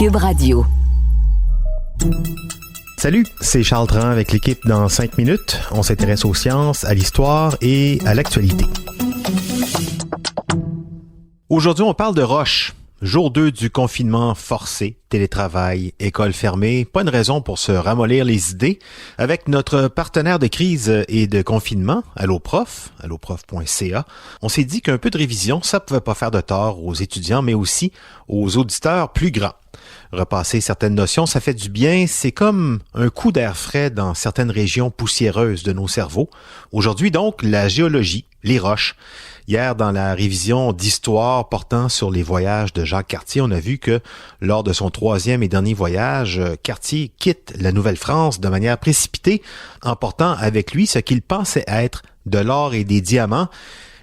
Cube Radio. Salut, c'est Charles Tran avec l'équipe dans 5 minutes. On s'intéresse aux sciences, à l'histoire et à l'actualité. Aujourd'hui, on parle de roches. Jour 2 du confinement forcé, télétravail, école fermée, pas une raison pour se ramollir les idées. Avec notre partenaire de crise et de confinement, Alloprof, alloprof.ca, on s'est dit qu'un peu de révision, ça pouvait pas faire de tort aux étudiants, mais aussi aux auditeurs plus grands. Repasser certaines notions, ça fait du bien, c'est comme un coup d'air frais dans certaines régions poussiéreuses de nos cerveaux. Aujourd'hui donc, la géologie, les roches. Hier, dans la révision d'histoire portant sur les voyages de Jacques Cartier, on a vu que lors de son 3e et dernier voyage, Cartier quitte la Nouvelle-France de manière précipitée, emportant avec lui ce qu'il pensait être de l'or et des diamants.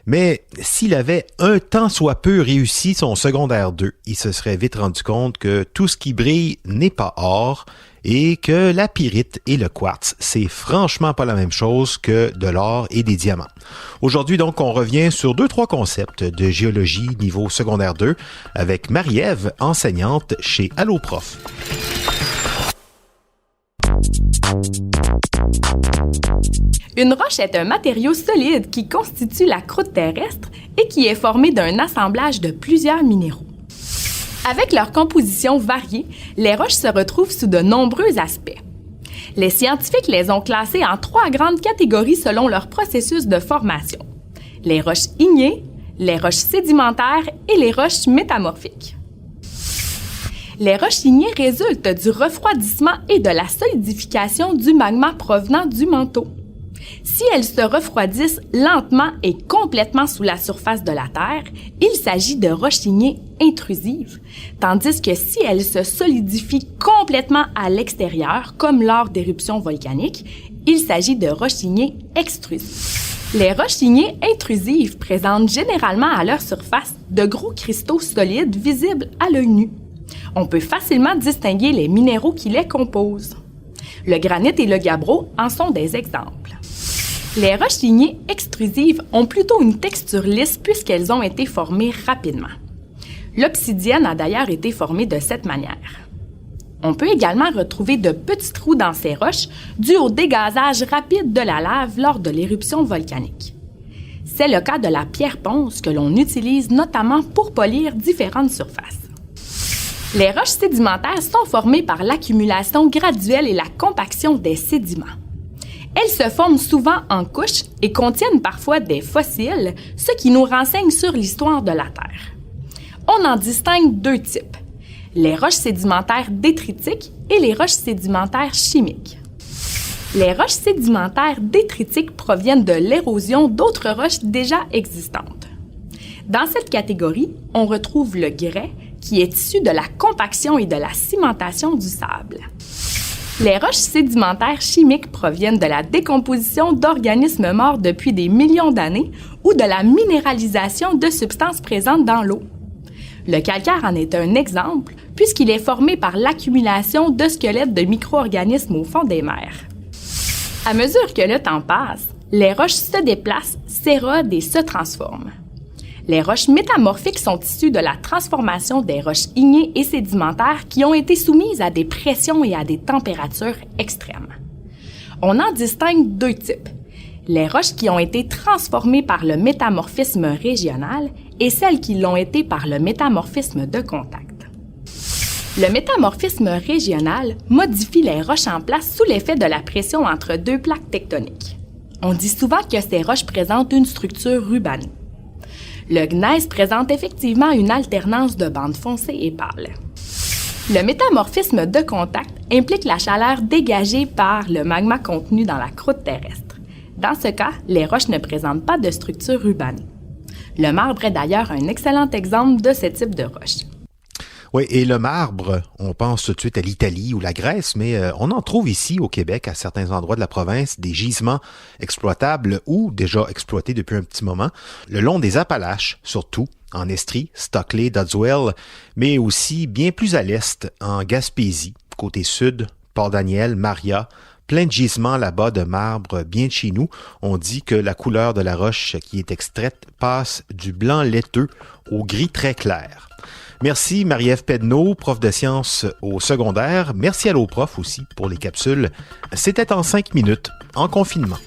Mais s'il avait un tant soit peu réussi son secondaire 2, il se serait vite rendu compte que tout ce qui brille n'est pas or et que la pyrite et le quartz, c'est franchement pas la même chose que de l'or et des diamants. Aujourd'hui, donc, on revient sur 2-3 concepts de géologie niveau secondaire 2 avec Marie-Ève, enseignante chez Alloprof. Une roche est un matériau solide qui constitue la croûte terrestre et qui est formé d'un assemblage de plusieurs minéraux. Avec leur composition variée, les roches se retrouvent sous de nombreux aspects. Les scientifiques les ont classées en 3 grandes catégories selon leur processus de formation. Les roches ignées, les roches sédimentaires et les roches métamorphiques. Les roches ignées résultent du refroidissement et de la solidification du magma provenant du manteau. Si elles se refroidissent lentement et complètement sous la surface de la Terre, il s'agit de roches ignées intrusives, tandis que si elles se solidifient complètement à l'extérieur, comme lors d'éruptions volcaniques, il s'agit de roches ignées extrusives. Les roches ignées intrusives présentent généralement à leur surface de gros cristaux solides visibles à l'œil nu. On peut facilement distinguer les minéraux qui les composent. Le granit et le gabbro en sont des exemples. Les roches ignées extrusives ont plutôt une texture lisse puisqu'elles ont été formées rapidement. L'obsidienne a d'ailleurs été formée de cette manière. On peut également retrouver de petits trous dans ces roches dus au dégazage rapide de la lave lors de l'éruption volcanique. C'est le cas de la pierre ponce que l'on utilise notamment pour polir différentes surfaces. Les roches sédimentaires sont formées par l'accumulation graduelle et la compaction des sédiments. Elles se forment souvent en couches et contiennent parfois des fossiles, ce qui nous renseigne sur l'histoire de la Terre. On en distingue 2 types, les roches sédimentaires détritiques et les roches sédimentaires chimiques. Les roches sédimentaires détritiques proviennent de l'érosion d'autres roches déjà existantes. Dans cette catégorie, on retrouve le grès, qui est issu de la compaction et de la cimentation du sable. Les roches sédimentaires chimiques proviennent de la décomposition d'organismes morts depuis des millions d'années ou de la minéralisation de substances présentes dans l'eau. Le calcaire en est un exemple, puisqu'il est formé par l'accumulation de squelettes de micro-organismes au fond des mers. À mesure que le temps passe, les roches se déplacent, s'érodent et se transforment. Les roches métamorphiques sont issues de la transformation des roches ignées et sédimentaires qui ont été soumises à des pressions et à des températures extrêmes. On en distingue 2 types, les roches qui ont été transformées par le métamorphisme régional et celles qui l'ont été par le métamorphisme de contact. Le métamorphisme régional modifie les roches en place sous l'effet de la pression entre 2 plaques tectoniques. On dit souvent que ces roches présentent une structure rubanée. Le gneiss présente effectivement une alternance de bandes foncées et pâles. Le métamorphisme de contact implique la chaleur dégagée par le magma contenu dans la croûte terrestre. Dans ce cas, les roches ne présentent pas de structure rubanée. Le marbre est d'ailleurs un excellent exemple de ce type de roche. Oui, et le marbre, on pense tout de suite à l'Italie ou la Grèce, mais on en trouve ici au Québec, à certains endroits de la province, des gisements exploitables ou déjà exploités depuis un petit moment, le long des Appalaches, surtout en Estrie, Stockley, Dodswell, mais aussi bien plus à l'est, en Gaspésie, côté sud, Port-Daniel, Maria, plein de gisements là-bas de marbre bien de chez nous. On dit que la couleur de la roche qui est extraite passe du blanc laiteux au gris très clair. Merci Marie-Ève Pedneau, prof de sciences au secondaire. Merci à l'Alloprof aussi pour les capsules. C'était en 5 minutes, en confinement.